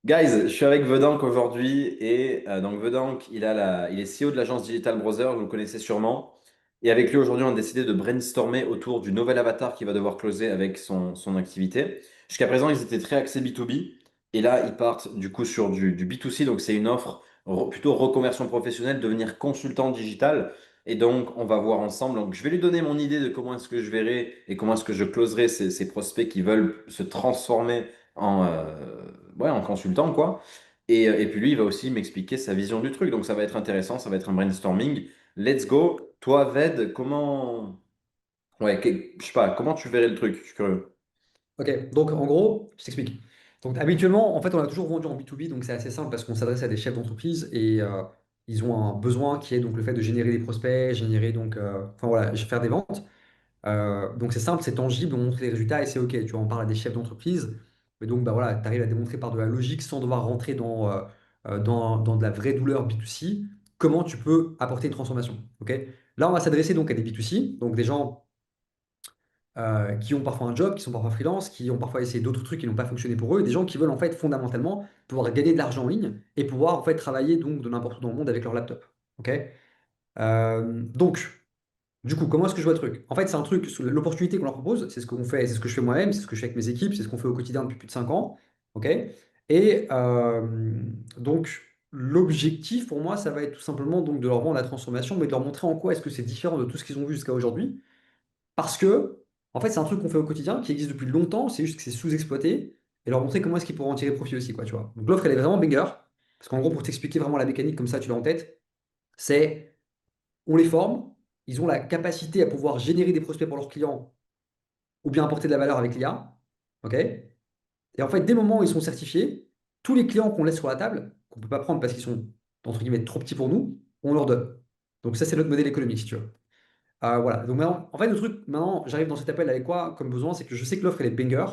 Guys, je suis avec Vedank aujourd'hui et donc Vedank, il est CEO de l'agence Digital Browser, vous le connaissez sûrement. Et avec lui aujourd'hui, on a décidé de brainstormer autour du nouvel avatar qu'il va devoir closer avec son activité. Jusqu'à présent, ils étaient très axés B2B et là, ils partent du coup sur du B2C, donc c'est une offre plutôt reconversion professionnelle, devenir consultant digital. Et donc, on va voir ensemble. Donc, je vais lui donner mon idée de comment est-ce que je verrai et comment est-ce que je closerai ces prospects qui veulent se transformer en consultant, quoi. Et puis lui, il va aussi m'expliquer sa vision du truc. Donc ça va être intéressant, ça va être un brainstorming. Let's go. Toi, Ved, comment... Ouais, je sais pas, comment tu verrais le truc? Je suis curieux. Ok, donc en gros, je t'explique. Donc habituellement, en fait, on a toujours vendu en B2B, donc c'est assez simple parce qu'on s'adresse à des chefs d'entreprise et ils ont un besoin qui est donc le fait de générer des prospects, générer donc, enfin voilà, faire des ventes. Donc c'est simple, c'est tangible, on montre les résultats et c'est ok. Tu vois, on parle à des chefs d'entreprise, mais donc bah voilà, tu arrives à démontrer par de la logique sans devoir rentrer dans de la vraie douleur B2C, comment tu peux apporter une transformation. Ok? Là, on va s'adresser donc à des B2C, donc des gens qui ont parfois un job, qui sont parfois freelance, qui ont parfois essayé d'autres trucs qui n'ont pas fonctionné pour eux, des gens qui veulent en fait fondamentalement pouvoir gagner de l'argent en ligne et pouvoir en fait travailler donc de n'importe où dans le monde avec leur laptop. Ok? Donc, du coup, comment est-ce que je vois le truc? En fait, c'est un truc, l'opportunité qu'on leur propose, c'est ce qu'on fait, c'est ce que je fais moi-même, c'est ce que je fais avec mes équipes, c'est ce qu'on fait au quotidien depuis plus de 5 ans. Ok? Et donc, l'objectif pour moi, ça va être tout simplement donc de leur vendre la transformation, mais de leur montrer en quoi est-ce que c'est différent de tout ce qu'ils ont vu jusqu'à aujourd'hui parce que, en fait, c'est un truc qu'on fait au quotidien, qui existe depuis longtemps, c'est juste que c'est sous-exploité, et leur montrer comment est-ce qu'ils pourront en tirer profit aussi, quoi, tu vois. Donc l'offre, elle est vraiment banger, parce qu'en gros, pour t'expliquer vraiment la mécanique, comme ça, tu l'as en tête, c'est, on les forme, ils ont la capacité à pouvoir générer des prospects pour leurs clients, ou bien apporter de la valeur avec l'IA, ok? Et en fait, dès le moment où ils sont certifiés, tous les clients qu'on laisse sur la table, qu'on ne peut pas prendre parce qu'ils sont, entre guillemets, trop petits pour nous, on leur donne. Donc ça, c'est notre modèle économique, si tu veux. Voilà. Donc maintenant, en fait, le truc, maintenant, j'arrive dans cet appel avec quoi comme besoin, c'est que je sais que l'offre, elle est banger.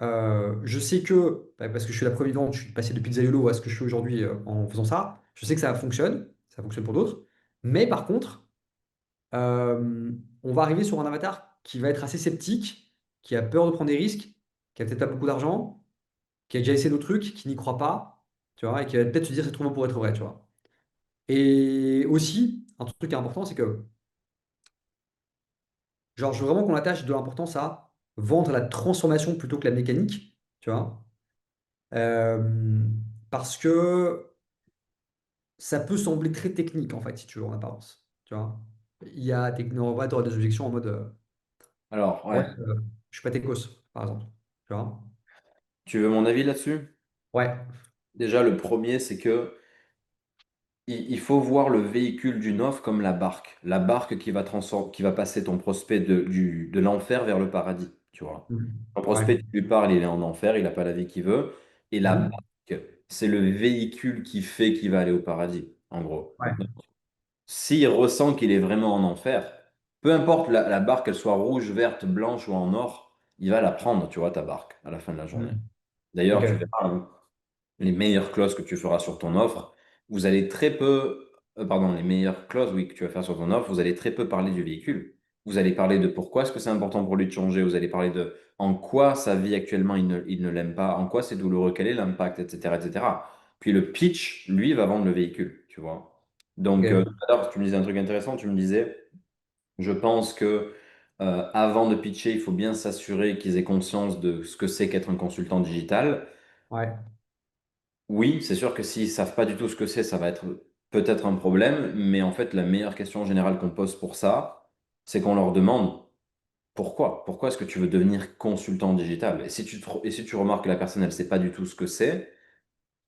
Je sais que, bah, parce que je suis la preuve vivante, je suis passé de Pizzaiolo à ce que je fais aujourd'hui en faisant ça. Je sais que ça fonctionne pour d'autres. Mais par contre, on va arriver sur un avatar qui va être assez sceptique, qui a peur de prendre des risques, qui a peut-être pas beaucoup d'argent, qui a déjà essayé d'autres trucs, qui n'y croit pas, tu vois, et qui va peut-être se dire c'est trop beau pour être vrai, tu vois. Et aussi, un truc qui est important, c'est que genre, je veux vraiment qu'on attache de l'importance à vendre la transformation plutôt que la mécanique, tu vois. Euh, Parce que ça peut sembler très technique, en fait, si tu veux, en apparence. Tu vois. Il y a techno, ouais, t'auras des objections en mode, Alors, ouais, ouais. je suis pas techos, par exemple. Tu vois. Tu veux mon avis là-dessus? Ouais, Déjà, le premier, c'est que il faut voir le véhicule d'une offre comme la barque. La barque qui va passer ton prospect de l'enfer vers le paradis, tu vois. mhm. Un Ouais. prospect, tu lui parles, il est en enfer, il n'a pas la vie qu'il veut. Et la Mhm. barque, c'est le véhicule qui fait qu'il va aller au paradis, en gros. Ouais. S'il ressent qu'il est vraiment en enfer, peu importe la barque, qu'elle soit rouge, verte, blanche ou en or, il va la prendre, tu vois, ta barque, à la fin de la journée. Mhm. Ok. D'ailleurs, tu verras, hein, les meilleures clauses que tu feras sur ton offre, vous allez très peu, pardon, les meilleures clauses, oui, que tu vas faire sur ton offre, vous allez très peu parler du véhicule. Vous allez parler de pourquoi est-ce que c'est important pour lui de changer, vous allez parler de en quoi sa vie actuellement il ne l'aime pas, en quoi c'est douloureux, quel est l'impact, etc., etc. Puis le pitch, lui, va vendre le véhicule, tu vois. Donc, tout Ok. à l'heure, tu me disais un truc intéressant, tu me disais, je pense que avant de pitcher, il faut bien s'assurer qu'ils aient conscience de ce que c'est qu'être un consultant digital. Ouais. Oui, c'est sûr que s'ils savent pas du tout ce que c'est, ça va être peut-être un problème, mais en fait, la meilleure question générale qu'on pose pour ça, c'est qu'on leur demande pourquoi? Pourquoi est-ce que tu veux devenir consultant digital? Et si tu remarques que la personne, elle sait pas du tout ce que c'est,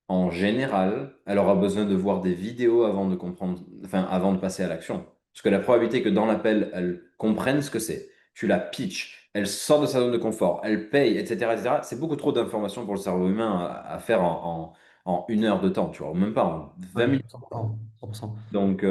en général, elle aura besoin de voir des vidéos avant de comprendre, enfin, avant de passer à l'action. Parce que la probabilité que dans l'appel, elle comprenne ce que c'est, tu la pitch, elle sort de sa zone de confort, elle paye, etc., c'est beaucoup trop d'informations pour le cerveau humain à faire en 1 heure de temps, tu vois, ou même pas en Ouais. 20 minutes. 100%. 100%. Donc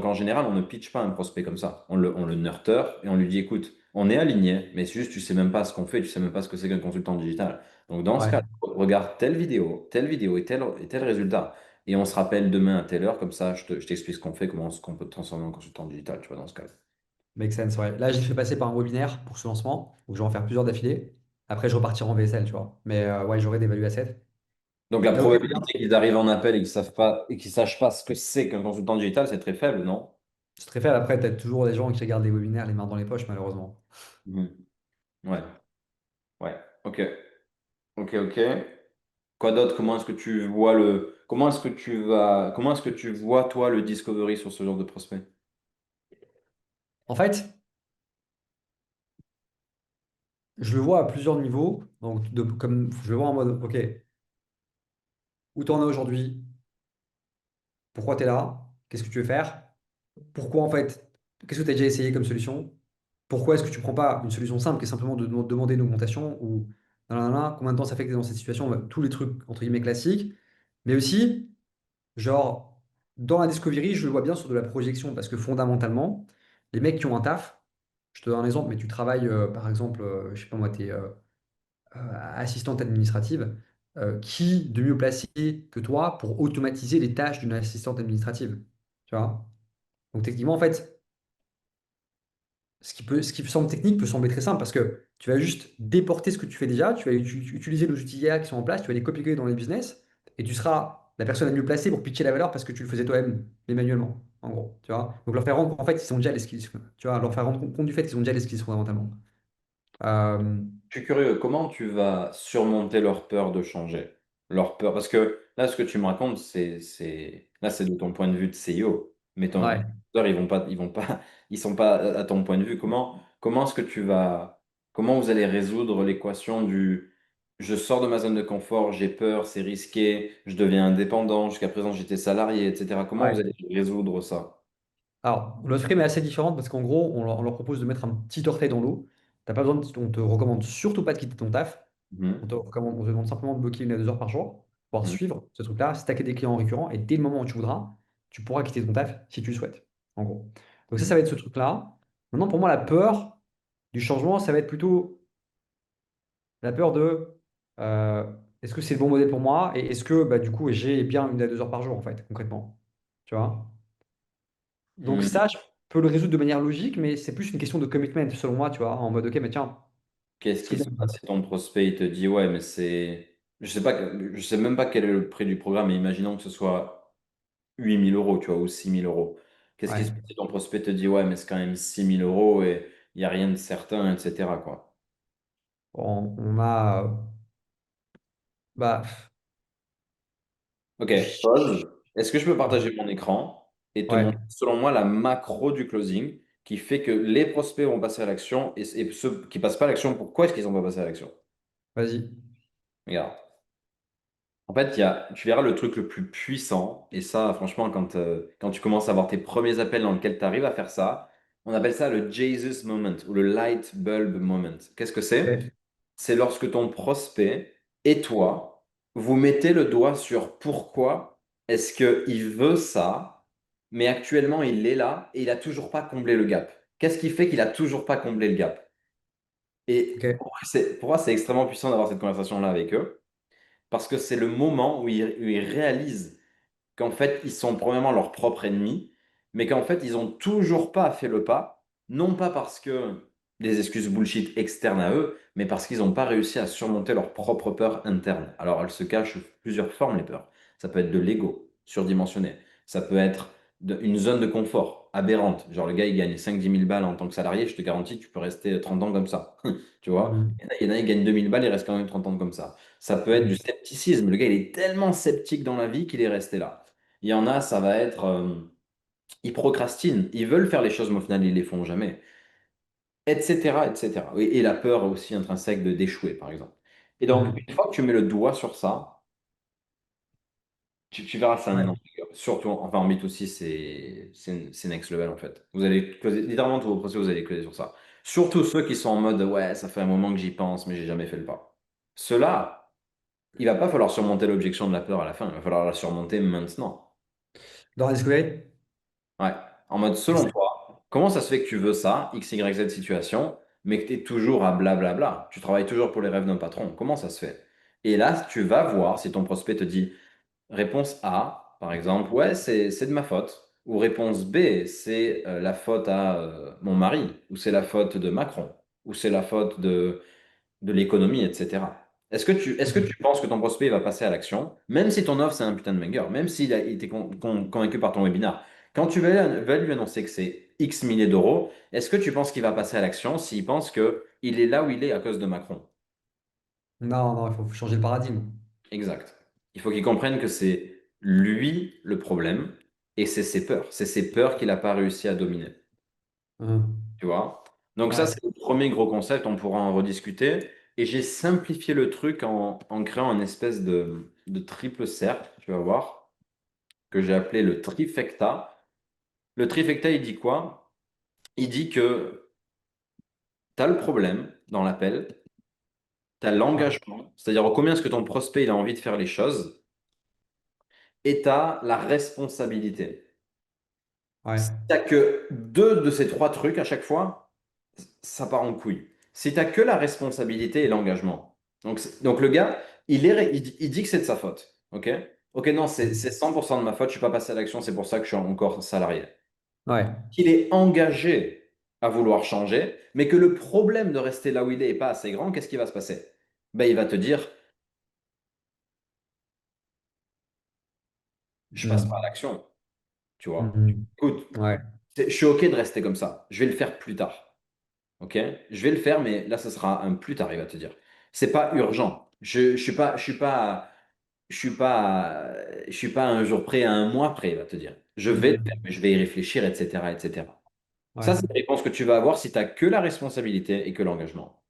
en général, on ne pitch pas un prospect comme ça. On le nurture et on lui dit, écoute, on est aligné, mais c'est juste, tu sais même pas ce qu'on fait, tu sais même pas ce que c'est qu'un consultant digital. Donc dans ce Ouais. cas, regarde telle vidéo et tel résultat. Et on se rappelle demain à telle heure, comme ça, je t'explique ce qu'on fait, comment on peut te transformer en consultant digital, tu vois, dans ce cas. Make sense, ouais. Là, j'ai fait passer par un webinaire pour ce lancement, donc je vais en faire plusieurs d'affilée. Après, je repartirai en VSL, tu vois. Mais ouais, j'aurai des value assets. Donc la Donc, regarde, probabilité qu'ils arrivent en appel et qu'ils savent pas et qu'ils sachent pas ce que c'est qu'un consultant digital, c'est très faible, non? c'est très faible. Après, tu as toujours des gens qui regardent les webinaires les mains dans les poches, malheureusement. Mhm. Ouais, ouais. Ok, ok, ok. Quoi d'autre? Comment est-ce que tu vois toi le discovery sur ce genre de prospect? En fait, je le vois à plusieurs niveaux. Donc, comme je le vois en mode, OK, où tu en es aujourd'hui? Pourquoi tu es là? Qu'est-ce que tu veux faire? Pourquoi en fait? Qu'est-ce que tu as déjà essayé comme solution? Pourquoi est-ce que tu prends pas une solution simple qui est simplement de demander une augmentation ou nanana, combien de temps ça fait que tu es dans cette situation? Bah, tous les trucs entre guillemets classiques. Mais aussi, genre, dans la discovery, je le vois bien sur de la projection parce que fondamentalement, les mecs qui ont un taf, je te donne un exemple, mais tu travailles par exemple, je sais pas moi, tu es assistante administrative, qui de mieux placé que toi pour automatiser les tâches d'une assistante administrative? Tu vois? Donc techniquement, en fait, ce qui semble technique peut sembler très simple parce que tu vas juste déporter ce que tu fais déjà, tu vas utiliser nos outils IA qui sont en place, tu vas les copier dans les business et tu seras la personne la mieux placée pour pitcher la valeur parce que tu le faisais toi-même, mais manuellement, en gros. Tu vois? Donc leur faire rendre, en fait, ils sont déjà les skills. Tu vois, leur faire rendre compte du fait qu'ils ont déjà les skills fondamentalement. Euh, Je suis curieux, comment tu vas surmonter leur peur de changer? Leur peur, parce que là, ce que tu me racontes, là, c'est de ton point de vue de CEO. Mais ouais. ils vont pas, ils sont pas à ton point de vue. Comment est-ce que comment vous allez résoudre l'équation du je sors de ma zone de confort, j'ai peur, c'est risqué, je deviens indépendant, jusqu'à présent j'étais salarié, etc. Comment vous Ouais. allez résoudre ça? Alors, notre frame est assez différente parce qu'en gros, on leur propose de mettre un petit orteil dans l'eau. T'as pas besoin on te recommande surtout pas de quitter ton taf. Mhm, On te demande simplement de bloquer 1 à 2 heures par jour pour mhm, suivre ce truc-là, stacker des clients récurrents et dès le moment où tu voudras, tu pourras quitter ton taf si tu le souhaites, en gros. Donc ça mhm. va être ce truc-là. Maintenant, pour moi, la peur du changement, ça va être plutôt la peur de euh, est-ce que c'est le bon modèle pour moi et est-ce que bah, du coup j'ai bien 1 à 2 heures par jour en fait, concrètement. Tu vois? Donc Mhm. ça, je peux le résoudre de manière logique, mais c'est plus une question de commitment selon moi, tu vois, en mode ok, mais tiens, Qu'est-ce si qui le se mec- passe si ton prospect il te dit ouais mais c'est je sais même pas quel est le prix du programme mais imaginons que ce soit 8 000 euros tu vois ou 6 000 euros. Qu'est-ce qui se ouais, passe si ton prospect te dit ouais mais c'est quand même 6 000 euros et il n'y a rien de certain etc. quoi. on a bah, Ok, pause. Est-ce que je peux partager mon écran et te ouais, montrer selon moi la macro du closing qui fait que les prospects vont passer à l'action et ceux qui passent pas à l'action pourquoi est-ce qu'ils ont pas passé à l'action? vas-y. Regarde. En fait, tu verras le truc le plus puissant, et ça, franchement, quand tu commences à avoir tes premiers appels dans lesquels tu arrives à faire ça, on appelle ça le Jesus moment ou le light bulb moment. Qu'est-ce que c'est? Ok, C'est lorsque ton prospect et toi, vous mettez le doigt sur pourquoi est-ce qu'il veut ça, mais actuellement il est là et il n'a toujours pas comblé le gap. Qu'est-ce qui fait qu'il n'a toujours pas comblé le gap? Et ok. pour moi, c'est extrêmement puissant d'avoir cette conversation-là avec eux parce que c'est le moment où ils réalisent qu'en fait, ils sont premièrement leurs propres ennemis, mais qu'en fait, ils n'ont toujours pas fait le pas, non pas parce que des excuses bullshit externes à eux, mais parce qu'ils n'ont pas réussi à surmonter leurs propres peurs internes. Alors, elles se cachent sous plusieurs formes, les peurs. Ça peut être de l'ego surdimensionné. Ça peut être une zone de confort aberrante. Genre, le gars, il gagne 5 10 000 balles en tant que salarié, je te garantis, tu peux rester 30 ans comme ça. Tu vois? Mhm, Il y en a, ils gagnent 2 000 balles, ils restent quand même 30 ans comme ça. Ça peut être du mhm, scepticisme. Le gars, il est tellement sceptique dans la vie qu'il est resté là. Il y en a, ça va être, ils procrastinent, ils veulent faire les choses, mais au final, ils les font jamais, etc., etc. Oui, et la peur aussi intrinsèque de d'échouer, par exemple. Et donc, mhm. une fois que tu mets le doigt sur ça, tu verras, c'est un Ouais. énorme trigger. Surtout, enfin, en B2C, c'est next level, en fait. Vous allez closer, littéralement, tous vos procès, vous allez closer sur ça. Surtout ceux qui sont en mode, ouais, ça fait un moment que j'y pense, mais j'ai jamais fait le pas. Ceux-là, il va pas falloir surmonter l'objection de la peur à la fin, il va falloir la surmonter maintenant. Dans la discovery? Ouais. En mode, selon toi, comment ça se fait que tu veux ça, X, Y, Z situation, mais que tu es toujours à blablabla? Tu travailles toujours pour les rêves d'un patron. Comment ça se fait? Et là, tu vas voir si ton prospect te dit réponse A, par exemple, ouais, c'est de ma faute. Ou réponse B, c'est la faute à mon mari. Ou c'est la faute de Macron. Ou c'est la faute de l'économie, etc. Est-ce que tu penses que ton prospect va passer à l'action, même si ton offre c'est un putain de banger, même s'il a été convaincu par ton webinar? Quand tu vas lui annoncer que c'est X milliers d'euros, est-ce que tu penses qu'il va passer à l'action s'il pense que il est là où il est à cause de Macron? Non, non, il faut changer le paradigme. Exact. Il faut qu'il comprenne que c'est lui le problème et c'est ses peurs. C'est ses peurs qu'il n'a pas réussi à dominer. Tu vois? Donc ça, Ouais, c'est le premier gros concept, on pourra en rediscuter. Et j'ai simplifié le truc en créant une espèce de triple cercle, tu vas voir, que j'ai appelé le trifecta. Le trifecta, il dit quoi? Il dit que tu as le problème dans l'appel, tu as ouais, l'engagement, c'est-à-dire combien est-ce que ton prospect il a envie de faire les choses, et tu as la responsabilité. ouais. Si tu que deux de ces trois trucs à chaque fois, ça part en couille. Si tu que la responsabilité et l'engagement. Donc le gars, il dit que c'est de sa faute. OK? OK, non, c'est 100% de ma faute, je suis pas passé à l'action, c'est pour ça que je suis encore salarié. Ouais. Qu'il est engagé à vouloir changer, mais que le problème de rester là où il est pas assez grand, qu'est-ce qui va se passer? Ben, il va te dire, je passe pas à Mhm. l'action, tu vois. Mhm. Écoute, Ouais. je suis OK de rester comme ça, je vais le faire plus tard. Ok, je vais le faire, mais là, ce sera un plus tard, il va te dire. C'est pas urgent. Je suis pas un jour près, à un mois près, il va te dire. Je vais le faire, Mhm. mais je vais y réfléchir, etc., etc. Ça, Ouais. c'est la réponse que tu vas avoir si tu n'as que la responsabilité et que l'engagement.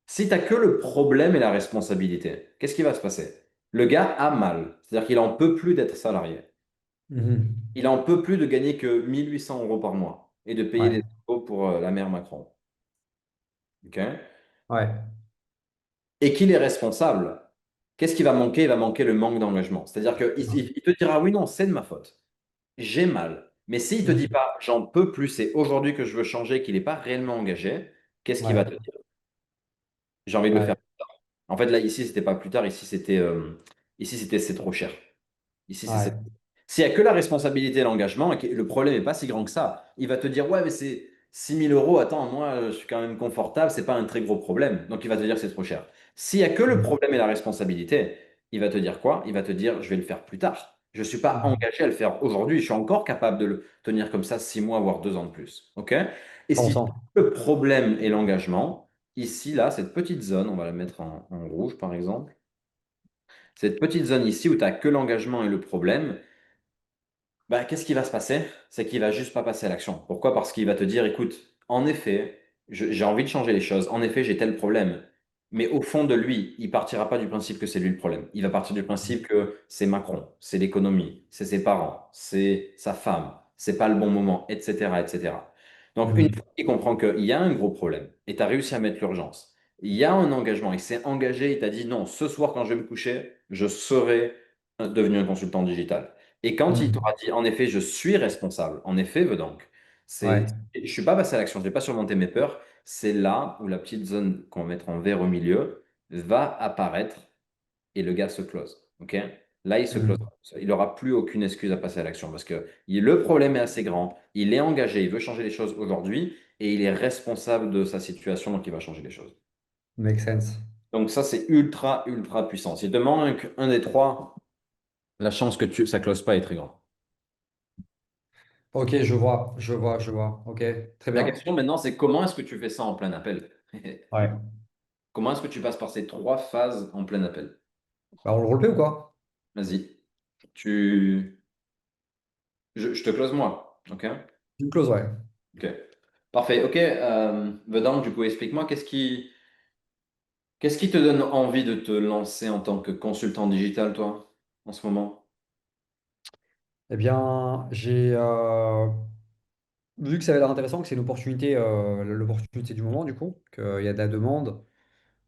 Si tu n'as que le problème et la responsabilité, qu'est-ce qui va se passer? Le gars a mal, c'est-à-dire qu'il en peut plus d'être salarié. Mhm. Il en peut plus de gagner que 1 800 € par mois et de payer Ouais. des impôts pour la mère Macron. Ok. Ouais. Et qu'il est responsable, qu'est-ce qui va manquer? Il va manquer le manque d'engagement. C'est-à-dire qu'il te dira, oui, non, c'est de ma faute. J'ai mal. Mais s'il te dit Mhm. pas, j'en peux plus, c'est aujourd'hui que je veux changer, qu'il n'est pas réellement engagé, qu'est-ce qu'il va te Ouais. dire? J'ai envie de le faire. Ouais. En fait, là, ici, c'était pas plus tard, ici, c'était c'est trop cher. Ici, c'est Ouais. s'il n'y a que la responsabilité et l'engagement, et que le problème n'est pas si grand que ça, il va te dire, ouais, mais c'est 6 000 €, attends, moi, je suis quand même confortable, c'est pas un très gros problème. Donc, il va te dire que c'est trop cher. S'il n'y a que le Mhm. problème et la responsabilité, il va te dire quoi? Il va te dire, je vais le faire plus tard. Je ne suis pas Mhm. engagé à le faire aujourd'hui. Je suis encore capable de le tenir comme ça 6 mois, voire 2 ans de plus. OK? Et si 100%. le problème est l'engagement, ici, là, cette petite zone, on va la mettre en rouge, par exemple, cette petite zone ici où tu n'as que l'engagement et le problème, bah, qu'est-ce qui va se passer? C'est qu'il va juste pas passer à l'action. Pourquoi? Parce qu'il va te dire, écoute, en effet, j'ai envie de changer les choses. En effet, j'ai tel problème. Mais au fond de lui, il partira pas du principe que c'est lui le problème. Il va partir du principe que c'est Macron, c'est l'économie, c'est ses parents, c'est sa femme, c'est pas le bon moment, etc., etc. Donc, une Mhm. fois qu'il comprend qu'il y a un gros problème et tu as réussi à mettre l'urgence, il y a un engagement, il s'est engagé, il t'a dit non, ce soir quand je vais me coucher, je serai devenu un consultant digital. Et quand il t'aura Mhm. dit, en effet, je suis responsable, en effet, donc, Ouais. je suis pas passé à l'action, je n'ai pas surmonté mes peurs, c'est là où la petite zone qu'on va mettre en vert au milieu va apparaître et le gars se close. OK? Là, il se close. Mhm. Il n'aura plus aucune excuse à passer à l'action parce que le problème est assez grand, il est engagé, il veut changer les choses aujourd'hui et il est responsable de sa situation, donc il va changer les choses. Make sense. Donc ça, c'est ultra, ultra puissant. S'il te manque un des trois, la chance que ça close pas est très grande. Ok, je vois, je vois, je vois. Ok, très La bien. question maintenant, c'est comment est-ce que tu fais ça en plein appel? Ouais. Comment est-ce que tu passes par ces trois phases en plein appel? Bah, on le roleplay ou quoi? Vas-y. Tu... je te close moi. OK? Une close, ouais. OK. Parfait. OK. Vedant, du coup, explique-moi qu'est-ce qui te donne envie de te lancer en tant que consultant digital, toi, en ce moment? Eh bien, vu que ça avait l'air intéressant, que c'est une opportunité, l'opportunité du moment, du coup, qu'il y a de la demande.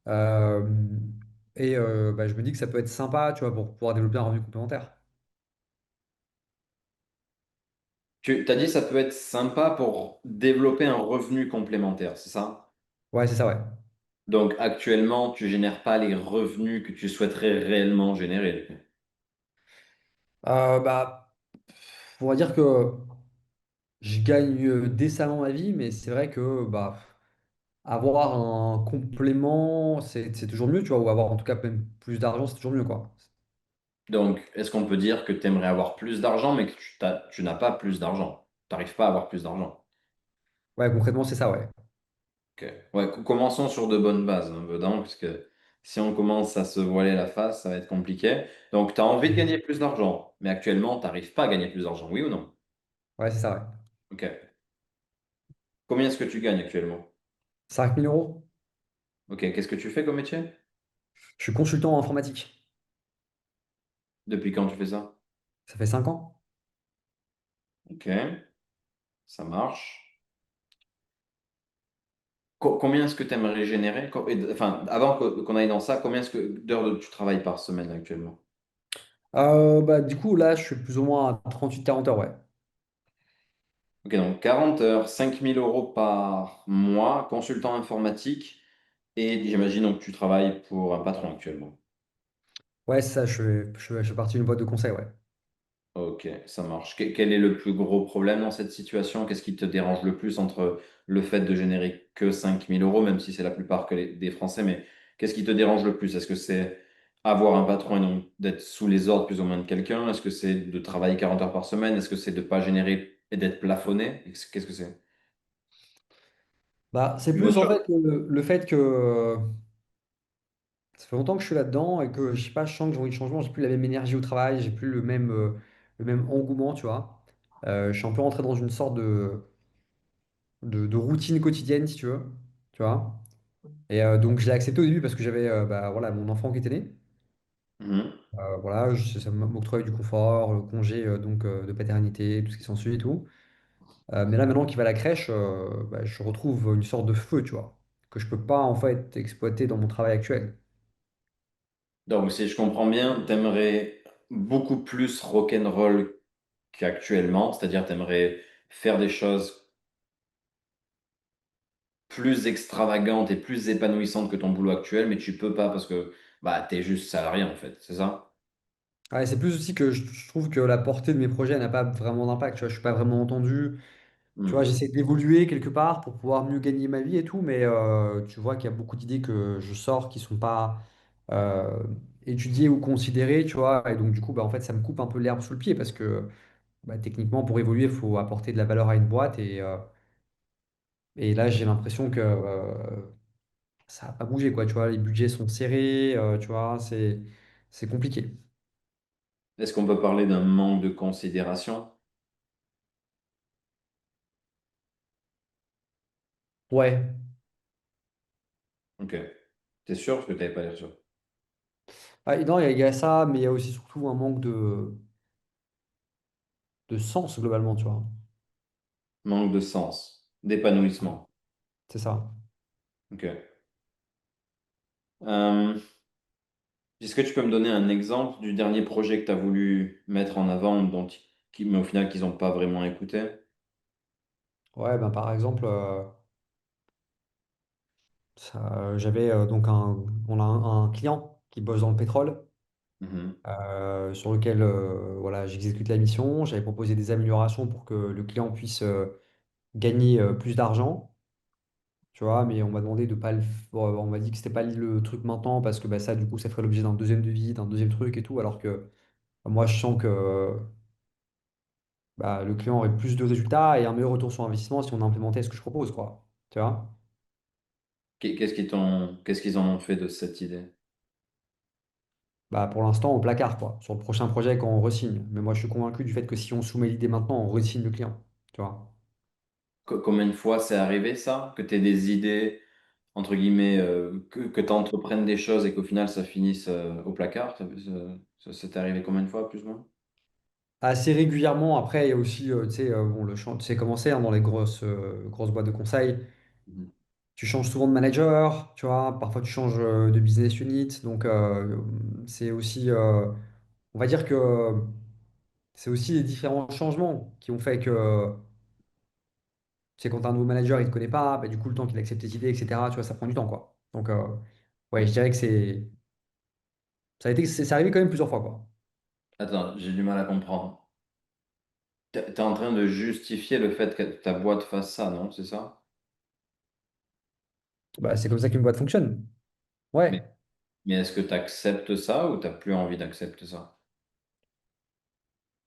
euh, bah, je me dis que ça peut être sympa, tu vois, pour pouvoir développer un revenu complémentaire. Tu t'as dit ça peut être sympa pour développer un revenu complémentaire, c'est ça? Ouais, c'est ça, ouais. Donc actuellement, tu génères pas les revenus que tu souhaiterais réellement générer. Bah, on va dire que je gagne décemment ma vie, mais c'est vrai que bah, avoir un complément, c'est toujours mieux, tu vois, ou avoir en tout cas même plus d'argent, c'est toujours mieux, quoi. Donc, est-ce qu'on peut dire que tu aimerais avoir plus d'argent, mais que tu n'as pas plus d'argent? Tu n'arrives pas à avoir plus d'argent. Ouais, concrètement, c'est ça, ouais. Ok. Ouais, commençons sur de bonnes bases, hein, Bedan, parce que si on commence à se voiler la face, ça va être compliqué. Donc, tu as envie de gagner plus d'argent, mais actuellement, tu n'arrives pas à gagner plus d'argent, oui ou non? Ouais, c'est ça, ouais. Ok. Combien est-ce que tu gagnes actuellement? 5 000 euros. Ok, qu'est-ce que tu fais comme métier? Je suis consultant en informatique. Depuis quand tu fais ça? Ça fait 5 ans. Ok, ça marche. Combien est-ce que tu aimerais générer? Enfin, avant qu'on aille dans ça, combien est-ce que d'heures tu travailles par semaine actuellement? Bah, du coup, là, je suis plus ou moins à 38 40 heures, ouais. Ok, donc 40 heures, 5 000 € par mois, consultant informatique, et j'imagine donc que tu travailles pour un patron actuellement. Ouais, c'est ça, je fais partie d'une boîte de conseil, ouais. Ok, ça marche. Quel est le plus gros problème dans cette situation? Qu'est-ce qui te dérange le plus entre le fait de générer que 5 000 €, même si c'est la plupart des Français, mais qu'est-ce qui te dérange le plus? Est-ce que c'est avoir un patron et donc d'être sous les ordres plus ou moins de quelqu'un? Est-ce que c'est de travailler 40 heures par semaine? Est-ce que c'est de ne pas générer et d'être plafonné? Qu'est-ce que c'est? Bah, c'est Dis-moi plus en sur. fait le fait que ça fait longtemps que je suis là-dedans et que je sais pas, je sens que j'ai envie de changement, j'ai plus la même énergie au travail, j'ai plus le même engouement, tu vois. Je suis un peu rentré dans une sorte de routine quotidienne, si tu veux, tu vois. Et donc je l'ai accepté au début parce que j'avais bah, voilà, mon enfant qui était né. Mhm. Voilà, ça m'octroyait du confort, le congé de paternité, tout ce qui s'ensuit et tout. Mais là, maintenant qu'il va à la crèche, bah, je retrouve une sorte de feu, tu vois, que je peux pas en fait exploiter dans mon travail actuel. Donc, si je comprends bien, t'aimerais beaucoup plus rock'n'roll qu'actuellement, c'est-à-dire t'aimerais faire des choses plus extravagantes et plus épanouissantes que ton boulot actuel, mais tu peux pas parce que bah t'es juste salarié en fait, c'est ça? Ouais, c'est plus aussi que je trouve que la portée de mes projets n'a pas vraiment d'impact. Tu vois, je suis pas vraiment entendu. Tu vois, Hmm. j'essaie d'évoluer quelque part pour pouvoir mieux gagner ma vie et tout, mais tu vois qu'il y a beaucoup d'idées que je sors qui sont pas euh, étudiées ou considérées, tu vois. Et donc, du coup, bah, en fait, ça me coupe un peu l'herbe sous le pied parce que bah, techniquement, pour évoluer, il faut apporter de la valeur à une boîte. Et là, j'ai l'impression que ça n'a pas bougé, quoi. Tu vois, les budgets sont serrés, tu vois, c'est compliqué. Est-ce qu'on peut parler d'un manque de considération? Ouais. Ok. T'es sûr parce que t'avais pas l'air sûr. Ah, et non, il y a ça, mais il y a aussi surtout un manque de sens globalement, tu vois. Manque de sens, d'épanouissement. C'est ça. Ok. Euh, Est-ce que tu peux me donner un exemple du dernier projet que tu as voulu mettre en avant, mais au final qu'ils n'ont pas vraiment écouté? Ouais, ben par exemple, j'avais on a un client qui bosse dans le pétrole, Mhm. sur lequel voilà, j'exécute la mission. J'avais proposé des améliorations pour que le client puisse gagner plus d'argent, tu vois, mais on m'a demandé de pas bon, on m'a dit que c'était pas le truc maintenant parce que bah, ça, du coup, ça ferait l'objet d'un deuxième devis, d'un deuxième truc et tout, alors que moi, je sens que bah, le client aurait plus de résultats et un meilleur retour sur investissement si on implémentait ce que je propose, quoi. Tu vois? Qu'est-ce qu'ils en ont fait de cette idée? Bah, pour l'instant, au placard, quoi. Sur le prochain projet, quand on re-signe. Mais moi, je suis convaincu du fait que si on soumet l'idée maintenant, on re-signe le client. Tu vois? Combien de fois c'est arrivé ça? Que tu aies des idées, entre guillemets, que tu entreprennes des choses et qu'au final ça finisse au placard? Ça t'est arrivé combien de fois, plus ou moins? Assez régulièrement, après, il y a aussi, tu sais, bon, tu sais comment c'est, hein, dans les grosses boîtes de conseil. Mhm. Tu changes souvent de manager, tu vois. Parfois, tu changes de business unit. Donc, c'est aussi, on va dire que c'est aussi les différents changements qui ont fait que, tu sais, quand tu as un nouveau manager, il ne te connaît pas, bah, du coup, le temps qu'il accepte tes idées, etc., tu vois, ça prend du temps, quoi. Donc, ouais, je dirais que c'est arrivé quand même plusieurs fois, quoi. Attends, j'ai du mal à comprendre. T'es en train de justifier le fait que ta boîte fasse ça, non? C'est ça? Bah, c'est comme ça qu'une boîte fonctionne. Mais, Ouais. mais est-ce que tu acceptes ça ou tu n'as plus envie d'accepter ça?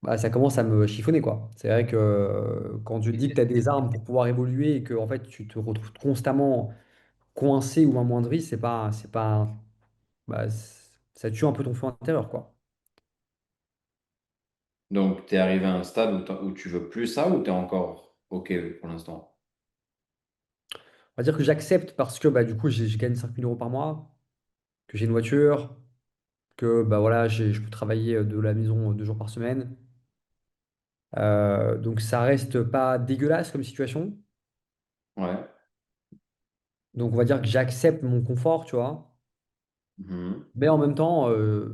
Bah, ça commence à me chiffonner, quoi. C'est vrai que quand tu te dis que tu as des armes pour pouvoir évoluer et que en fait, tu te retrouves constamment coincé ou amoindri, bah, ça tue un peu ton feu intérieur, quoi. Donc, tu es arrivé à un stade où tu veux plus ça ou tu es encore OK pour l'instant? On va dire que j'accepte parce que bah, du coup, je gagne 5 000 € par mois, que j'ai une voiture, que bah, voilà, je peux travailler de la maison 2 jours par semaine. Donc ça reste pas dégueulasse comme situation. Ouais. Donc on va dire que j'accepte mon confort, tu vois. Mhm. Mais en même temps, je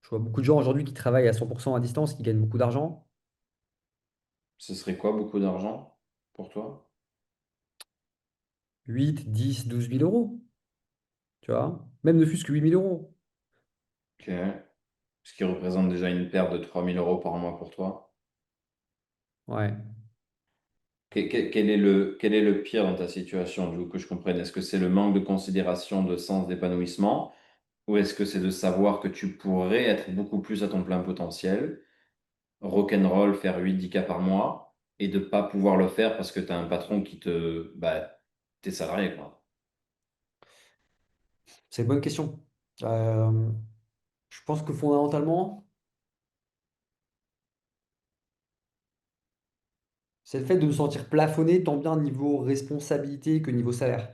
vois beaucoup de gens aujourd'hui qui travaillent à 100% à distance, qui gagnent beaucoup d'argent. Ce serait quoi beaucoup d'argent pour toi? 8, 10, 12 000 €, tu vois. Même ne fût-ce que 8 000 €. OK. Ce qui représente déjà une perte de 3 000 € par mois pour toi. Ouais. Quel est le pire dans ta situation, du coup, que je comprenne? Est-ce que c'est le manque de considération, de sens d'épanouissement, ou est-ce que c'est de savoir que tu pourrais être beaucoup plus à ton plein potentiel, rock'n'roll, faire 8-10K par mois, et de pas pouvoir le faire parce que tu as un patron qui bah, t'es salarié, quoi. C'est une bonne question. Je pense que fondamentalement, c'est le fait de me sentir plafonné tant bien niveau responsabilité que niveau salaire.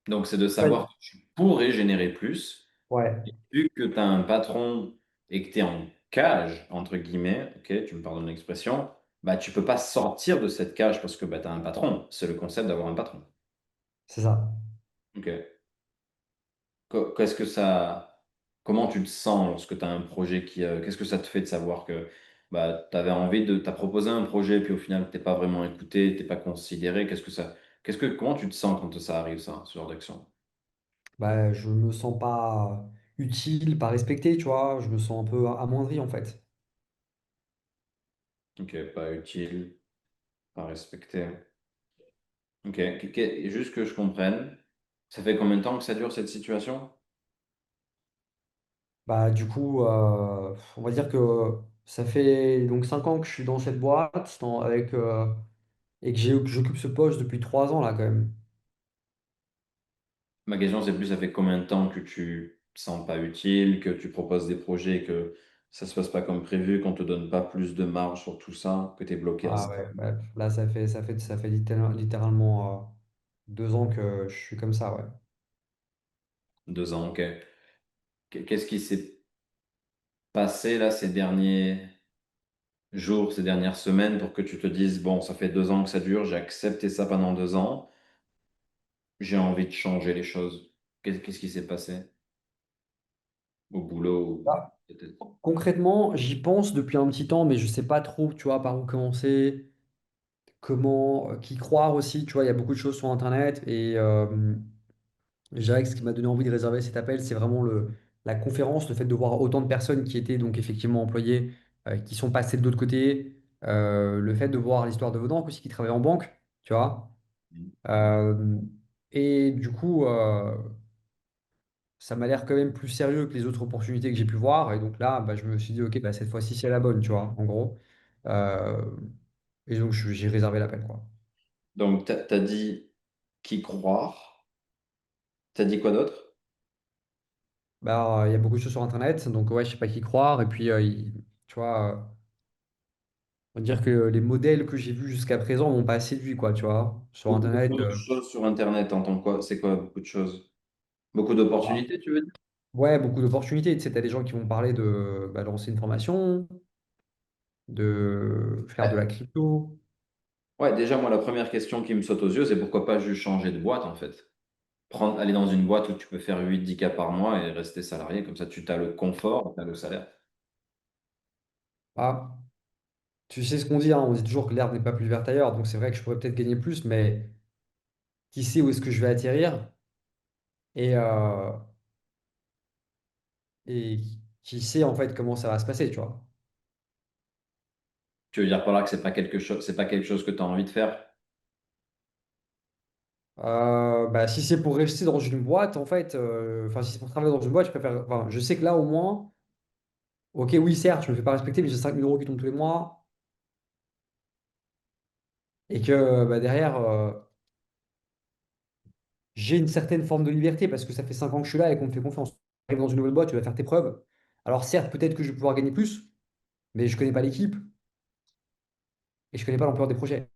Donc, c'est de Ouais. savoir que tu pourrais générer plus, Ouais, vu que tu as un patron et que tu es en cage, entre guillemets, ok, tu me pardonnes l'expression, bah, tu peux pas sortir de cette cage parce que bah, tu as un patron. C'est le concept d'avoir un patron. c'est ça. Ok. Qu'est-ce que ça, comment tu te sens lorsque tu as un projet qu'est-ce que ça te fait de savoir que bah, t'as proposé un projet, puis au final, t'es pas vraiment écouté, t'es pas considéré. Comment tu te sens quand ça arrive, ça, ce genre d'action? Bah, je me sens pas utile, pas respecté, tu vois. Je me sens un peu amoindri en fait. Ok, pas utile, pas respecté. Ok, juste que je comprenne, ça fait combien de temps que ça dure cette situation? Bah, du coup, on va dire que ça fait donc 5 ans que je suis dans cette boîte et que j'occupe ce poste depuis 3 ans là quand même. Ma question, c'est plus, ça fait combien de temps que tu te sens pas utile, que tu proposes des projets, que ça se passe pas comme prévu, qu'on te donne pas plus de marge sur tout ça, que tu es bloqué à Ah ça? ouais, bah, là ça fait littéralement 2 ans que je suis comme ça, ouais. 2 ans, ok. Qu'est-ce qui s'est passé là ces derniers jours, ces dernières semaines pour que tu te dises, bon, ça fait 2 ans que ça dure, j'ai accepté ça pendant 2 ans, j'ai envie de changer les choses. Qu'est-ce qui s'est passé au boulot? Bah, Peut-être. concrètement, j'y pense depuis un petit temps, mais je sais pas trop, tu vois, par où commencer, qui croire aussi, tu vois, il y a beaucoup de choses sur Internet et je dirais que ce qui m'a donné envie de réserver cet appel, c'est vraiment la conférence, le fait de voir autant de personnes qui étaient donc effectivement employées, qui sont passées de l'autre côté, le fait de voir l'histoire de Vodank aussi qui travaille en banque, tu vois. Euh, et du coup, ça m'a l'air quand même plus sérieux que les autres opportunités que j'ai pu voir. Et donc là, bah, je me suis dit, ok, bah, cette fois-ci, c'est la bonne, tu vois, en gros. Euh, et donc, j'ai réservé l'appel, quoi. Donc, t'as dit qui croire, t'as dit quoi d'autre? Bah, il y a beaucoup de choses sur Internet, donc ouais, je sais pas qui croire. Et puis, tu vois, on va dire que les modèles que j'ai vus jusqu'à présent m'ont pas séduit, quoi, tu vois. Sur Internet, Beaucoup de choses sur Internet, t'entends quoi? C'est quoi beaucoup de choses? Beaucoup d'opportunités, tu veux dire? ouais, beaucoup d'opportunités. Tu sais, t'as des gens qui vont parler de lancer une formation, de faire de la crypto. Ouais, déjà, moi, la première question qui me saute aux yeux, c'est pourquoi pas juste changer de boîte, en fait. Aller dans une boîte où tu peux faire 8-10K par mois et rester salarié, comme ça, tu as le confort, tu as le salaire. Ah, tu sais ce qu'on dit, hein, on dit toujours que l'herbe n'est pas plus verte ailleurs, donc c'est vrai que je pourrais peut-être gagner plus, mais qui sait où est-ce que je vais atterrir et, euh, et qui sait en fait comment ça va se passer, tu vois. Tu veux dire par là que c'est pas quelque chose que tu as envie de faire? Bah, si c'est pour rester dans une boîte, en fait, enfin, si c'est pour travailler dans une boîte, je préfère. Enfin, je sais que là, au moins, ok, oui, certes, je me fais pas respecter, mais j'ai 5 000 € qui tombent tous les mois. Et que bah, derrière, j'ai une certaine forme de liberté parce que ça fait 5 ans que je suis là et qu'on me fait confiance. Tu arrives dans une nouvelle boîte, tu vas faire tes preuves. Alors, certes, peut-être que je vais pouvoir gagner plus, mais je connais pas l'équipe et je connais pas l'ampleur des projets.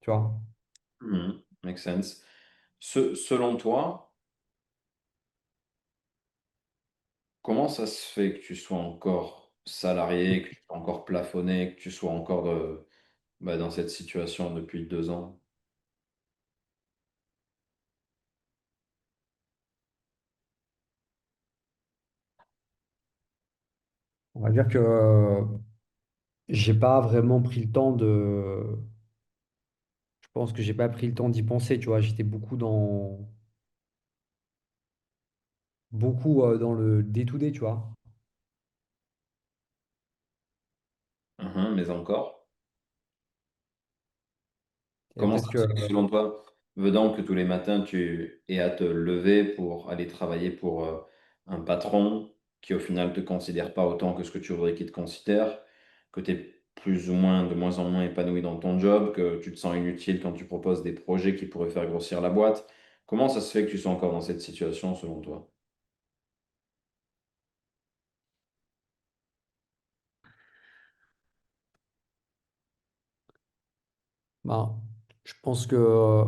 Tu vois? Mhm. Make sense. Selon toi, comment ça se fait que tu sois encore salarié, que tu sois encore plafonné, que tu sois encore dans cette situation depuis 2 ans? On va dire que j'ai pas vraiment pris le temps de. Je pense que j'ai pas pris le temps d'y penser, tu vois. J'étais beaucoup dans le day-to-day, tu vois. Mhm, mais encore? Et Comment peut-être ça se fait que que. selon toi, venant que tous les matins tu aies à te lever pour aller travailler pour un patron qui au final te considère pas autant que ce que tu voudrais qu'il te considère, que tu es plus ou moins, de moins en moins épanoui dans ton job, que tu te sens inutile quand tu proposes des projets qui pourraient faire grossir la boîte. Comment ça se fait que tu sois encore dans cette situation selon toi? Ben, je pense que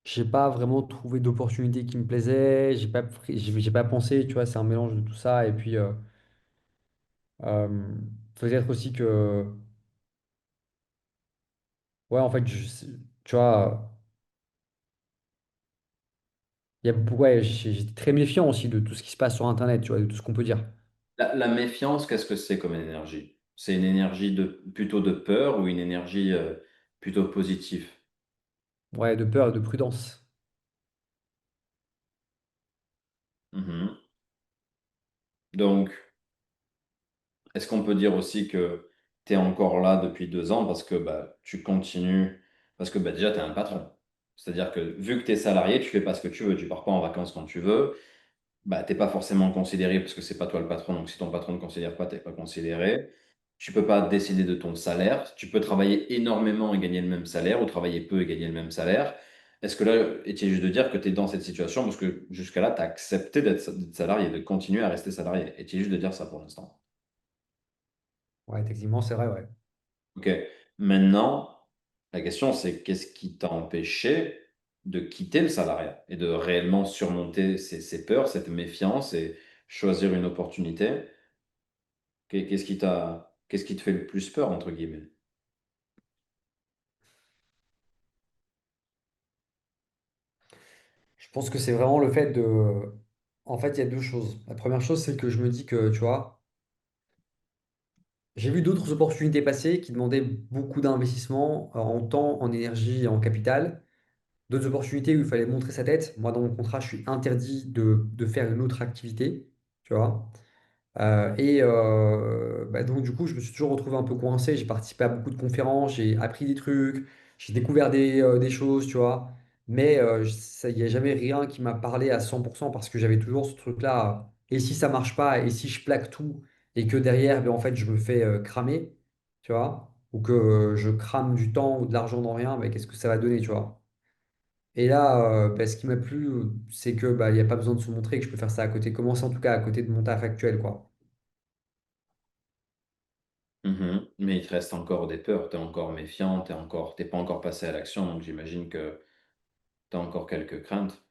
j'ai pas vraiment trouvé d'opportunité qui me plaisait. J'ai pas pensé, tu vois. C'est un mélange de tout ça. Et puis, euh, peut-être aussi que. Ouais, en fait, tu vois. Ouais, j'étais très méfiant aussi de tout ce qui se passe sur Internet, tu vois, de tout ce qu'on peut dire. La méfiance, qu'est-ce que c'est comme énergie? C'est une énergie plutôt de peur ou une énergie plutôt positive? Ouais, de peur et de prudence. Mhm. Donc, est-ce qu'on peut dire aussi que tu es encore là depuis 2 ans parce que tu continues, parce que déjà tu es un patron. C'est-à-dire que vu que tu es salarié, tu fais pas ce que tu veux, tu pars pas en vacances quand tu veux, t'es pas forcément considéré parce que c'est pas toi le patron, donc si ton patron ne considère pas, t'es pas considéré. Tu peux pas décider de ton salaire. Tu peux travailler énormément et gagner le même salaire ou travailler peu et gagner le même salaire. Est-ce que là, est-il juste de dire que tu es dans cette situation parce que jusqu'à là, tu as accepté d'être salarié, de continuer à rester salarié? Est-il juste de dire ça pour l'instant? Ouais, techniquement, c'est vrai, ouais. Ok. Maintenant, la question, c'est qu'est-ce qui t'a empêché de quitter le salariat et de réellement surmonter ces peurs, cette méfiance et choisir une opportunité? Qu'est-ce qui te fait le plus peur, entre guillemets? Je pense que c'est vraiment le fait de. En fait, il y a deux choses. La première chose, c'est que je me dis que, tu vois, j'ai vu d'autres opportunités passer qui demandaient beaucoup d'investissement en temps, en énergie et en capital. D'autres opportunités où il fallait montrer sa tête. Moi, dans mon contrat, je suis interdit de faire une autre activité, tu vois. Donc, du coup, je me suis toujours retrouvé un peu coincé. J'ai participé à beaucoup de conférences, j'ai appris des trucs, j'ai découvert des choses, tu vois. Mais il n'y a jamais rien qui m'a parlé à 100% parce que j'avais toujours ce truc-là. Et si ça marche pas, et si je plaque tout, et que derrière, ben, en fait, je me fais cramer, tu vois, ou que je crame du temps ou de l'argent dans rien, mais qu'est-ce que ça va donner, tu vois. Et là, ce qui m'a plu, c'est que il n'y a pas besoin de se montrer que je peux faire ça à côté, commencer en tout cas à côté de mon taf actuel, quoi. Mhm. Mais il te reste encore des peurs, tu es encore méfiant, t'es pas encore passé à l'action, donc j'imagine que tu as encore quelques craintes.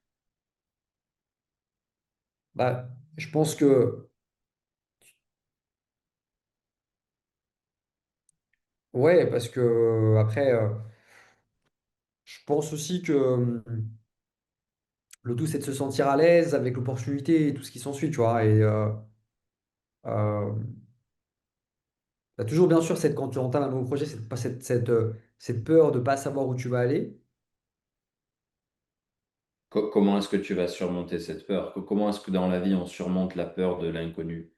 Je pense que, ouais, parce que après, je pense aussi que le tout, c'est de se sentir à l'aise avec l'opportunité et tout ce qui s'ensuit, tu vois. Et euh, t'as toujours, bien sûr, quand tu entames un nouveau projet, cette peur de ne pas savoir où tu vas aller. Comment est-ce que tu vas surmonter cette peur? Comment est-ce que dans la vie on surmonte la peur de l'inconnu?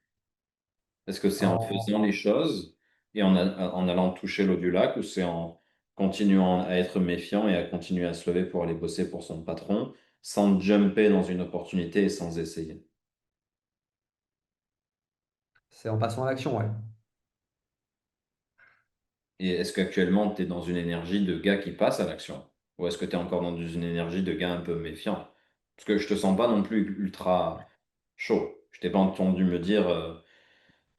Est-ce que c'est en En- faisant les choses Et en allant toucher l'eau du lac, ou c'est en continuant à être méfiant et à continuer à se lever pour aller bosser pour son patron, sans jumper dans une opportunité et sans essayer. C'est en passant à l'action, ouais. Et est-ce qu'actuellement, tu es dans une énergie de gars qui passe à l'action? Ou est-ce que tu es encore dans une énergie de gars un peu méfiant? Parce que je te sens pas non plus ultra chaud. Je t'ai pas entendu me dire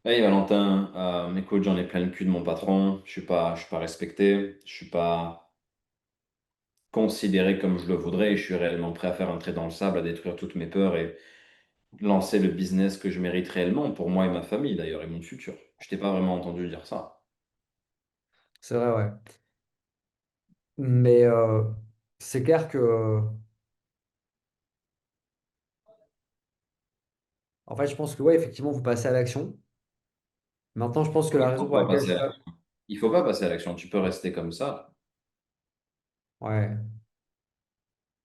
hey Valentin, écoute, j'en ai plein le cul de mon patron, je suis pas respecté, je suis pas considéré comme je le voudrais et je suis réellement prêt à faire un trait dans le sable, à détruire toutes mes peurs et lancer le business que je mérite réellement pour moi et ma famille d'ailleurs et mon futur. Je t'ai pas vraiment entendu dire ça. C'est vrai, ouais. Mais c'est clair que, en fait, je pense que, ouais, effectivement, vous passez à l'action. Maintenant, je pense que la Il raison faut pour pas laquelle passer je à suis là. l'action. Il faut pas passer à l'action. Tu peux rester comme ça. Ouais.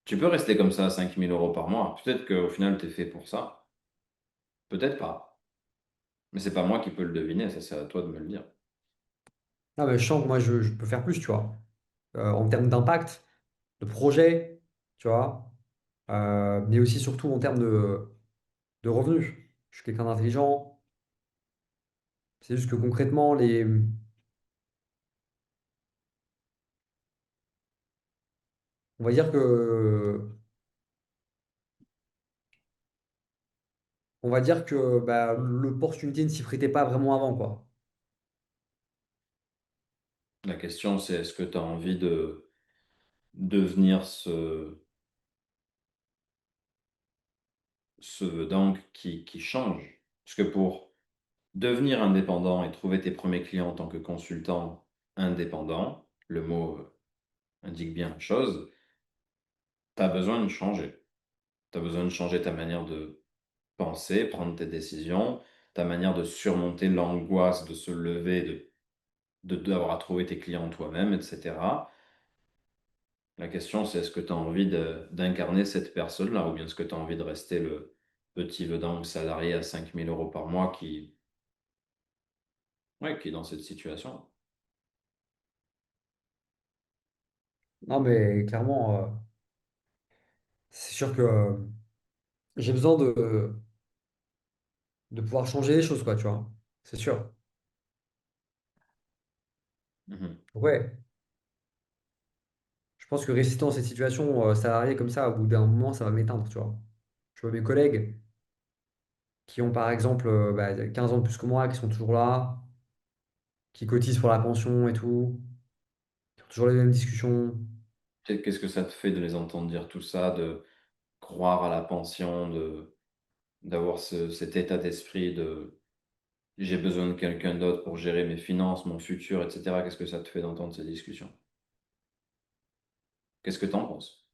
Tu peux rester comme ça à 5 000 € par mois. Peut-être qu'au final, tu es fait pour ça. Peut-être pas. Mais c'est pas moi qui peux le deviner. Ça, c'est à toi de me le dire. Non, mais je sens que moi, je peux faire plus, tu vois. En termes d'impact, de projet, tu vois. Mais aussi, surtout, en termes de revenus. Je suis quelqu'un d'intelligent. C'est juste que concrètement, on va dire que, bah, l'opportunité ne s'y prêtait pas vraiment avant, quoi. La question, c'est est-ce que tu as envie de devenir ce donc qui change? Parce que pour devenir indépendant et trouver tes premiers clients en tant que consultant indépendant, le mot indique bien la chose, tu as besoin de changer. Tu as besoin de changer ta manière de penser, prendre tes décisions, ta manière de surmonter l'angoisse de se lever, d'avoir à trouver tes clients toi-même, etc. La question, c'est est-ce que tu as envie d'incarner cette personne-là ou bien est-ce que tu as envie de rester le petit vedang salarié à 5 000 € par mois ouais, qui est dans cette situation? Non, mais clairement, c'est sûr que j'ai besoin de pouvoir changer les choses, quoi, tu vois. C'est sûr. Mhm. Ouais. Je pense que rester dans cette situation salariée comme ça, au bout d'un moment, ça va m'éteindre, tu vois. Je vois mes collègues qui ont, par exemple, bah, 15 ans de plus que moi, qui sont toujours là, qui cotisent pour la pension et tout, qui ont toujours les mêmes discussions. Qu'est-ce que ça te fait de les entendre dire tout ça, de croire à la pension, d'avoir cet état d'esprit de j'ai besoin de quelqu'un d'autre pour gérer mes finances, mon futur, etc. Qu'est-ce que ça te fait d'entendre ces discussions? Qu'est-ce que tu en penses?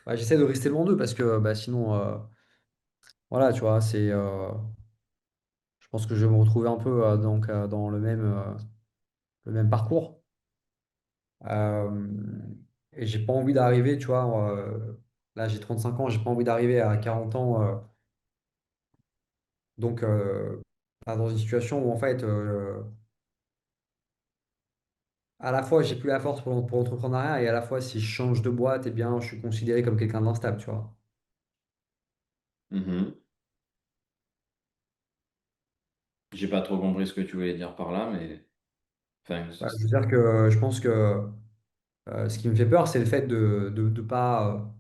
Bah, j'essaie de rester loin d'eux parce que bah, sinon, voilà, tu vois, je pense que je vais me retrouver un peu dans le même parcours. Euh, et j'ai pas envie d'arriver, tu vois, là j'ai 35 ans, j'ai pas envie d'arriver à 40 ans, donc bah, dans une situation où en fait, à la fois j'ai plus la force pour l'entrepreneuriat et à la fois si je change de boîte, eh bien je suis considéré comme quelqu'un d'instable, tu vois. Mhm. J'ai pas trop compris ce que tu voulais dire par là, mais enfin, Bah, je veux dire que je pense que ce qui me fait peur, c'est le fait de pas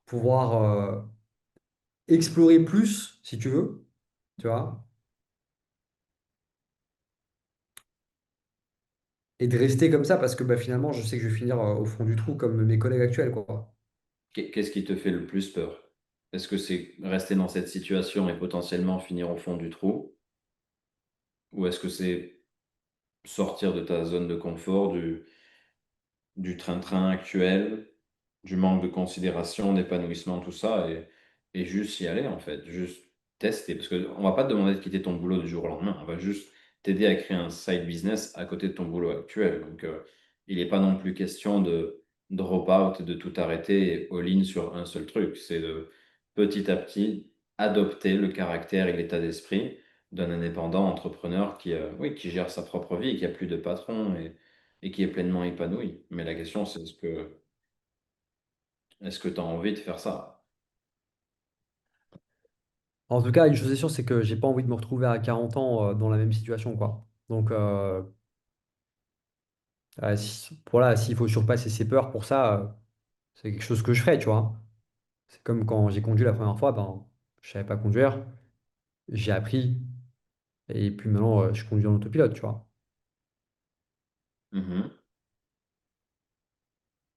pouvoir explorer plus, si tu veux, tu vois, et de rester comme ça parce que bah, finalement, je sais que je vais finir au fond du trou comme mes collègues actuels, quoi. qu'est-ce qui te fait le plus peur? Est-ce que c'est rester dans cette situation et potentiellement finir au fond du trou? Ou est-ce que c'est sortir de ta zone de confort, du train-train actuel, du manque de considération, d'épanouissement, tout ça, et juste y aller en fait, juste tester. Parce qu'on va pas te demander de quitter ton boulot du jour au lendemain, on va juste t'aider à créer un side business à côté de ton boulot actuel. Donc il n'est pas non plus question de drop out, et de tout arrêter et all-in sur un seul truc. C'est de petit à petit adopter le caractère et l'état d'esprit d'un indépendant entrepreneur qui, oui, qui gère sa propre vie, qui a plus de patron et qui est pleinement épanoui. Mais la question, c'est est-ce que tu as envie de faire ça? En tout cas, une chose est sûre, c'est que j'ai pas envie de me retrouver à 40 ans dans la même situation, quoi. Donc, voilà, s'il faut surpasser ses peurs pour ça, c'est quelque chose que je ferai, tu vois. C'est comme quand j'ai conduit la première fois, ben, je savais pas conduire, j'ai appris, et puis maintenant, je conduis en autopilote, tu vois. Mhm.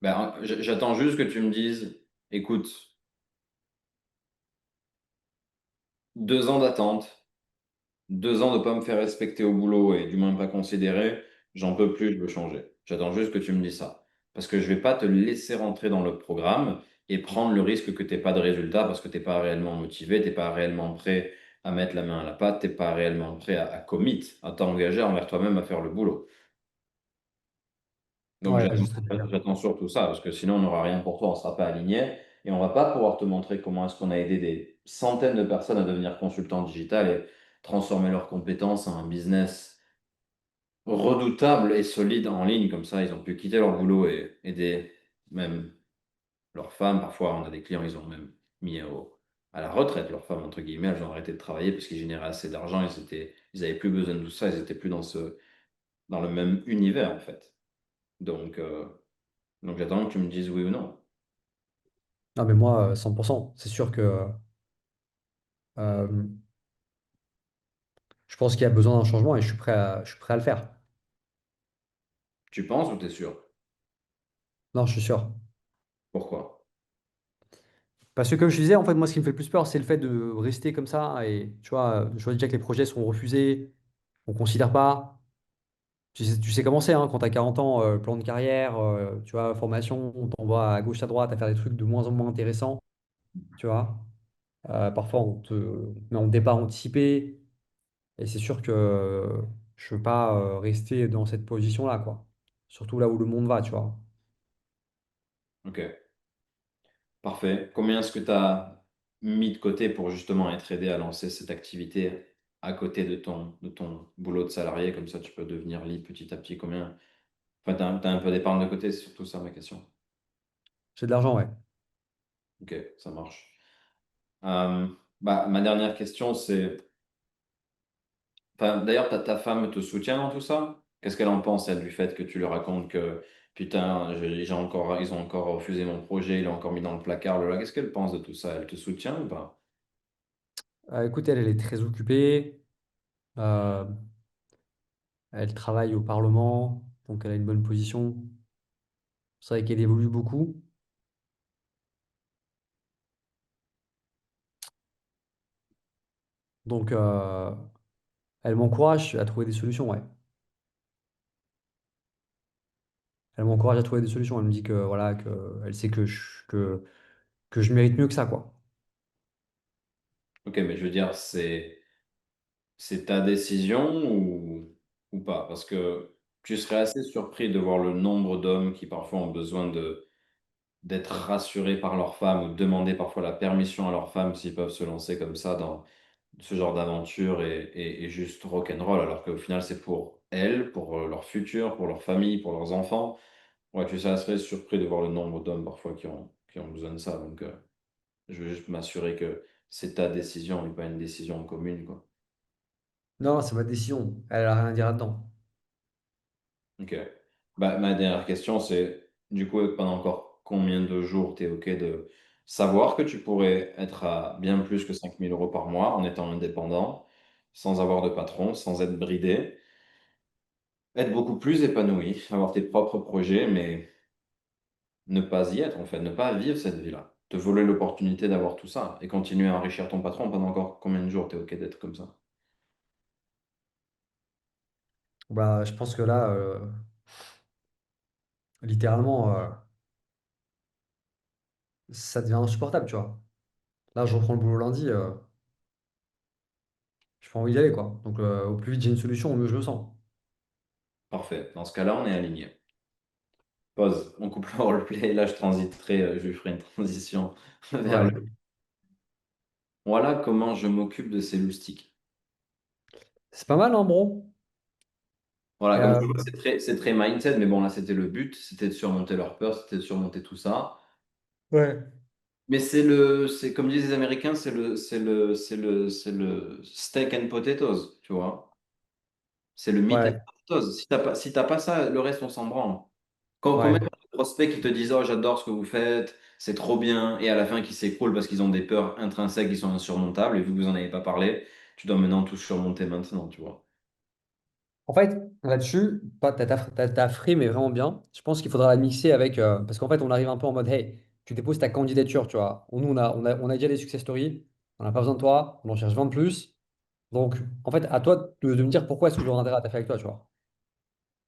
Ben, j'attends juste que tu me dises, écoute, 2 ans d'attente, 2 ans de ne pas me faire respecter au boulot et du moins pas considérer, j'en peux plus, je veux changer. J'attends juste que tu me dises ça. Parce que je vais pas te laisser rentrer dans le programme et prendre le risque que tu n'aies pas de résultat parce que tu n'es pas réellement motivé, tu n'es pas réellement prêt à mettre la main à la pâte, tu n'es pas réellement prêt à commit, à t'engager envers toi-même à faire le boulot. Donc Ouais, je sais très bien. j'attends surtout ça, parce que sinon on n'aura rien pour toi, on ne sera pas aligné et on ne va pas pouvoir te montrer comment est-ce qu'on a aidé des centaines de personnes à devenir consultants digital et transformer leurs compétences en un business redoutable et solide en ligne. Comme ça, ils ont pu quitter leur boulot et aider même leurs femmes. Parfois, on a des clients, ils ont même mis à la retraite leurs femmes, entre guillemets, elles ont arrêté de travailler parce qu'ils généraient assez d'argent, ils n'avaient plus besoin de tout ça, ils n'étaient plus dans le même univers en fait. Donc, euh, donc j'attends que tu me dises oui ou non. Non, mais moi, 100%. C'est sûr que euh, je pense qu'il y a besoin d'un changement et je suis prêt à le faire. Tu penses ou t'es sûr? Non, je suis sûr. Pourquoi? Parce que comme je disais, en fait, moi, ce qui me fait le plus peur, c'est le fait de rester comme ça. Et tu vois, je vois déjà que les projets sont refusés, on ne considère pas. Tu sais comment c'est, hein, quand tu as 40 ans, plan de carrière, tu vois, formation, on t'envoie à gauche, à droite à faire des trucs de moins en moins intéressants, tu vois. Parfois, on te met en départ anticipé. Et c'est sûr que je ne veux pas rester dans cette position-là, quoi. Surtout là où le monde va, tu vois. Ok, parfait. Combien est-ce que tu as mis de côté pour justement être aidé à lancer cette activité à côté de ton boulot de salarié? Comme ça, tu peux devenir libre petit à petit. Combien? Enfin, t'as un peu d'épargne de côté, c'est surtout ça ma question. J'ai de l'argent, ouais. Ok, ça marche. Euh, bah, ma dernière question, c'est... Enfin, d'ailleurs, ta femme te soutient dans tout ça? Qu'est-ce qu'elle en pense, elle, du fait que tu lui racontes que, putain, ils ont encore refusé mon projet, ils l'ont encore mis dans le placard, là. Qu'est-ce qu'elle pense de tout ça? Elle te soutient ou pas? Écoute, elle est très occupée. Euh, Elle travaille au Parlement, donc elle a une bonne position. C'est vrai qu'elle évolue beaucoup. Donc, elle m'encourage à trouver des solutions, ouais. Elle m'encourage à trouver des solutions. Elle me dit que, voilà, que elle sait que je mérite mieux que ça, quoi. Ok, mais je veux dire, c'est ta décision ou pas? Parce que tu serais assez surpris de voir le nombre d'hommes qui parfois ont besoin d'être rassurés par leur femme ou de demander parfois la permission à leur femme s'ils peuvent se lancer comme ça dans ce genre d'aventure et juste rock'n'roll, alors qu'au final, c'est pour elles, pour leur futur, pour leur famille, pour leurs enfants. Ouais, tu serais assez surpris de voir le nombre d'hommes parfois qui ont besoin de ça. Donc, je veux juste m'assurer que c'est ta décision et pas une décision commune, quoi. Non, c'est ma décision. Elle a rien à dire là-dedans. Ok. Bah, ma dernière question, c'est du coup, pendant encore combien de jours tu es OK de savoir que tu pourrais être à bien plus que 5 000 € par mois en étant indépendant, sans avoir de patron, sans être bridé, être beaucoup plus épanoui, avoir tes propres projets, mais ne pas y être en fait, ne pas vivre cette vie-là, te voler l'opportunité d'avoir tout ça et continuer à enrichir ton patron pendant encore combien de jours tu es OK d'être comme ça? Bah, je pense que là, littéralement, ça devient insupportable, tu vois. Là, je reprends le boulot lundi, j'ai pas envie d'y aller, quoi. Donc, au plus vite j'ai une solution, au mieux je me sens. Parfait. Dans ce cas-là, on est aligné. Pause. On coupe le roleplay. Là, je transiterai, je lui ferai une transition vers le. Ouais. Voilà comment je m'occupe de ces loustiques. C'est pas mal, hein, bro? Voilà, comme Euh, tu vois, c'est très mindset, mais bon, là, c'était le but, c'était de surmonter leur peur, c'était de surmonter tout ça. Ouais. Mais c'est comme disent les Américains, c'est le steak and potatoes, tu vois. C'est le meat and Ouais, potatoes. Si t'as pas ça, le reste, on s'en branle. Quand même ouais. les prospects qui te disent, oh, j'adore ce que vous faites, c'est trop bien, et à la fin qui s'écroulent parce qu'ils ont des peurs intrinsèques qui sont insurmontables, et vu que vous en avez pas parlé, tu dois maintenant tout surmonter maintenant, tu vois. En fait, là-dessus, toi, ta frime est vraiment bien. Je pense qu'il faudra la mixer avec. Parce qu'en fait, on arrive un peu en mode, hey, tu déposes ta candidature, tu vois. Nous, on a déjà des success stories. On n'a pas besoin de toi. On en cherche 20 de plus. Donc, en fait, à toi de me dire pourquoi est-ce que j'aurais intérêt à taffer avec toi, tu vois.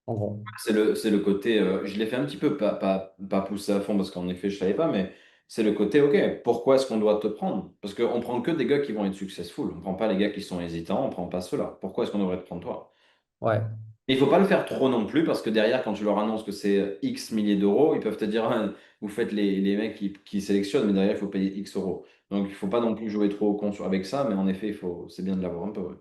En gros. C'est le côté, je l'ai fait un petit peu, pas pousser à fond parce qu'en effet, je savais pas, mais c'est le côté, ok, pourquoi est-ce qu'on doit te prendre? Parce qu'on prend que des gars qui vont être successful, on prend pas les gars qui sont hésitants, on prend pas ceux-là. Pourquoi est-ce qu'on devrait te prendre toi? Ouais. Et il faut pas le faire trop non plus parce que derrière, quand tu leur annonces que c'est X milliers d'euros, ils peuvent te dire, ah, vous faites les mecs qui sélectionnent, mais derrière, il faut payer X euros. Donc, il faut pas non plus jouer trop au con avec ça, mais en effet, c'est bien de l'avoir un peu. Ouais.